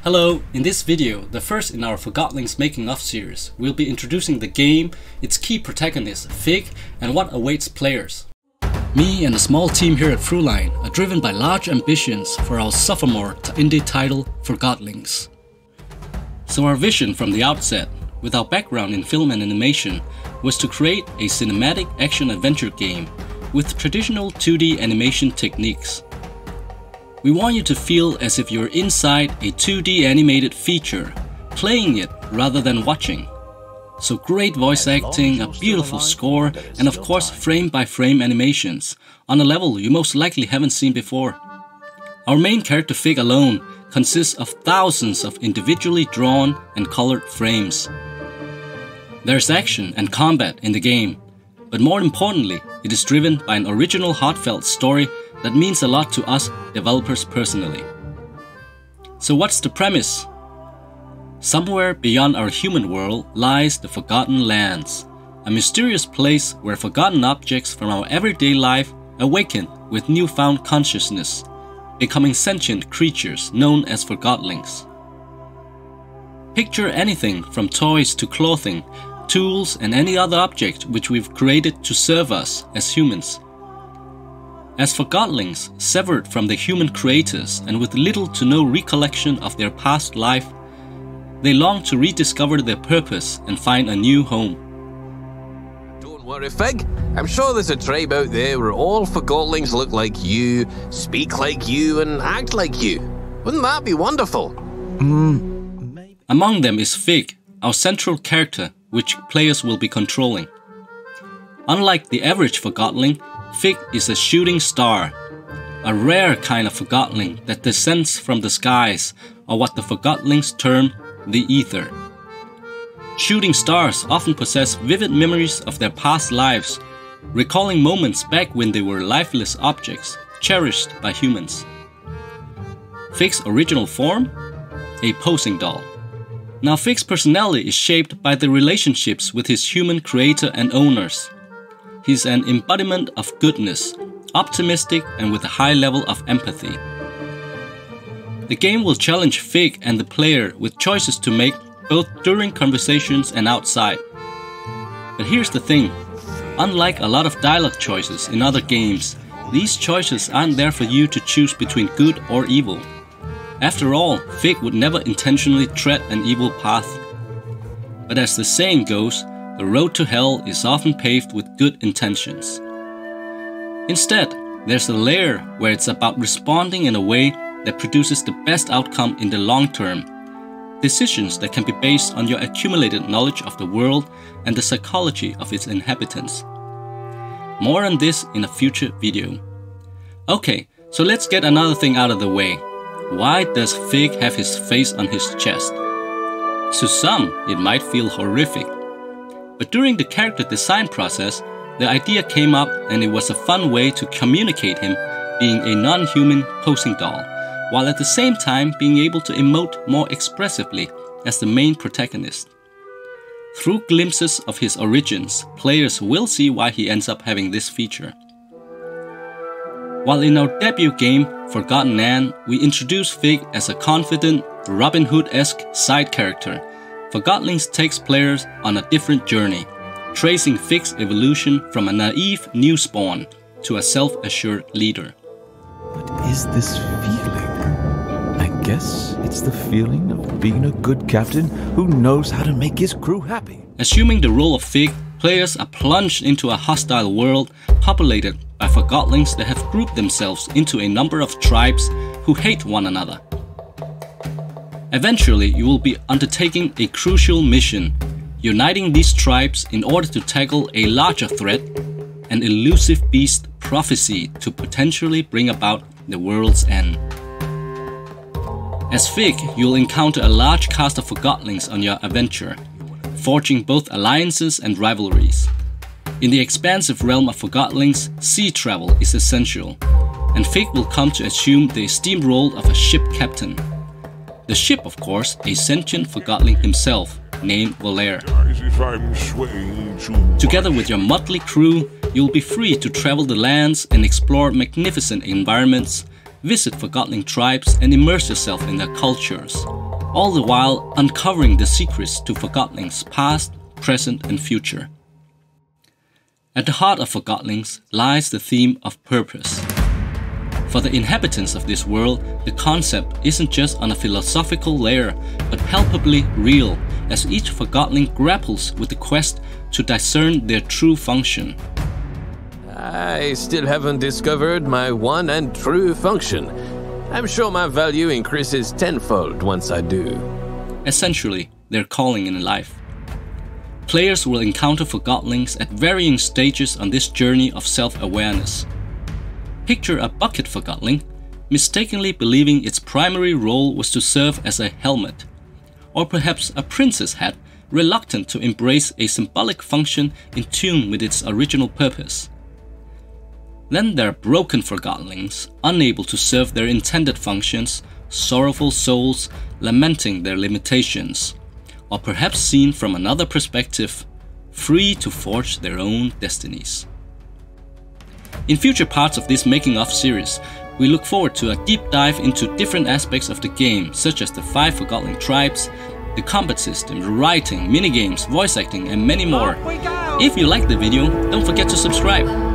Hello, in this video, the first in our Forgotlings making of series, we'll be introducing the game, its key protagonist, Fig, and what awaits players. Me and a small team here at Throughline are driven by large ambitions for our sophomore indie title, Forgotlings. So our vision from the outset, with our background in film and animation, was to create a cinematic action-adventure game with traditional 2D animation techniques. We want you to feel as if you're inside a 2D animated feature, playing it rather than watching. So great voice acting, a beautiful score, and of course frame-by-frame animations, on a level you most likely haven't seen before. Our main character Fig alone consists of thousands of individually drawn and colored frames. There's action and combat in the game, but more importantly, it is driven by an original heartfelt story that means a lot to us developers personally. So what's the premise? Somewhere beyond our human world lies the Forgotten Lands, a mysterious place where forgotten objects from our everyday life awaken with newfound consciousness, becoming sentient creatures known as Forgotlings. Picture anything from toys to clothing, tools and any other object which we've created to serve us as humans. As Forgotlings, severed from the human creators and with little to no recollection of their past life, they long to rediscover their purpose and find a new home. Don't worry, Fig. I'm sure there's a tribe out there where all Forgotlings look like you, speak like you, and act like you. Wouldn't that be wonderful? Among them is Fig, our central character, which players will be controlling. Unlike the average Forgotling, Fig is a shooting star, a rare kind of Forgotling that descends from the skies, or what the Forgotlings term the ether. Shooting stars often possess vivid memories of their past lives, recalling moments back when they were lifeless objects, cherished by humans. Fig's original form? A posing doll. Now Fig's personality is shaped by the relationships with his human creator and owners. He's an embodiment of goodness, optimistic and with a high level of empathy. The game will challenge Fig and the player with choices to make both during conversations and outside. But here's the thing, unlike a lot of dialogue choices in other games, these choices aren't there for you to choose between good or evil. After all, Fig would never intentionally tread an evil path. But as the saying goes, the road to hell is often paved with good intentions. Instead, there's a layer where it's about responding in a way that produces the best outcome in the long term. Decisions that can be based on your accumulated knowledge of the world and the psychology of its inhabitants. More on this in a future video. Okay, so let's get another thing out of the way. Why does Fig have his face on his chest? To some, it might feel horrific. But during the character design process, the idea came up and it was a fun way to communicate him being a non-human posing doll, while at the same time being able to emote more expressively as the main protagonist. Through glimpses of his origins, players will see why he ends up having this feature. While in our debut game, Forgotton Anne, we introduce Fig as a confident, Robin Hood-esque side character. Forgotlings takes players on a different journey, tracing Fig's evolution from a naive newspawn to a self-assured leader. What is this feeling? I guess it's the feeling of being a good captain who knows how to make his crew happy. Assuming the role of Fig, players are plunged into a hostile world populated by Forgotlings that have grouped themselves into a number of tribes who hate one another. Eventually, you will be undertaking a crucial mission, uniting these tribes in order to tackle a larger threat, an elusive beast prophecy to potentially bring about the world's end. As Fig, you'll encounter a large cast of Forgotlings on your adventure, forging both alliances and rivalries. In the expansive realm of Forgotlings, sea travel is essential, and Fig will come to assume the esteemed role of a ship captain. The ship, of course, a sentient Forgotling himself, named Volaire. Together with your motley crew, you'll be free to travel the lands and explore magnificent environments, visit Forgotling tribes and immerse yourself in their cultures, all the while uncovering the secrets to Forgotlings' past, present and future. At the heart of Forgotlings lies the theme of purpose. For the inhabitants of this world, the concept isn't just on a philosophical layer, but palpably real, as each Forgotling grapples with the quest to discern their true function. I still haven't discovered my one and true function. I'm sure my value increases tenfold once I do. Essentially, their calling in life. Players will encounter Forgotlings at varying stages on this journey of self-awareness. Picture a bucket Forgotling, mistakenly believing its primary role was to serve as a helmet. Or perhaps a princess hat, reluctant to embrace a symbolic function in tune with its original purpose. Then there are broken Forgotlings, unable to serve their intended functions, sorrowful souls lamenting their limitations, or perhaps seen from another perspective, free to forge their own destinies. In future parts of this making of series, we look forward to a deep dive into different aspects of the game, such as the 5 Forgotling tribes, the combat system, the writing, minigames, voice acting and many more. If you liked the video, don't forget to subscribe.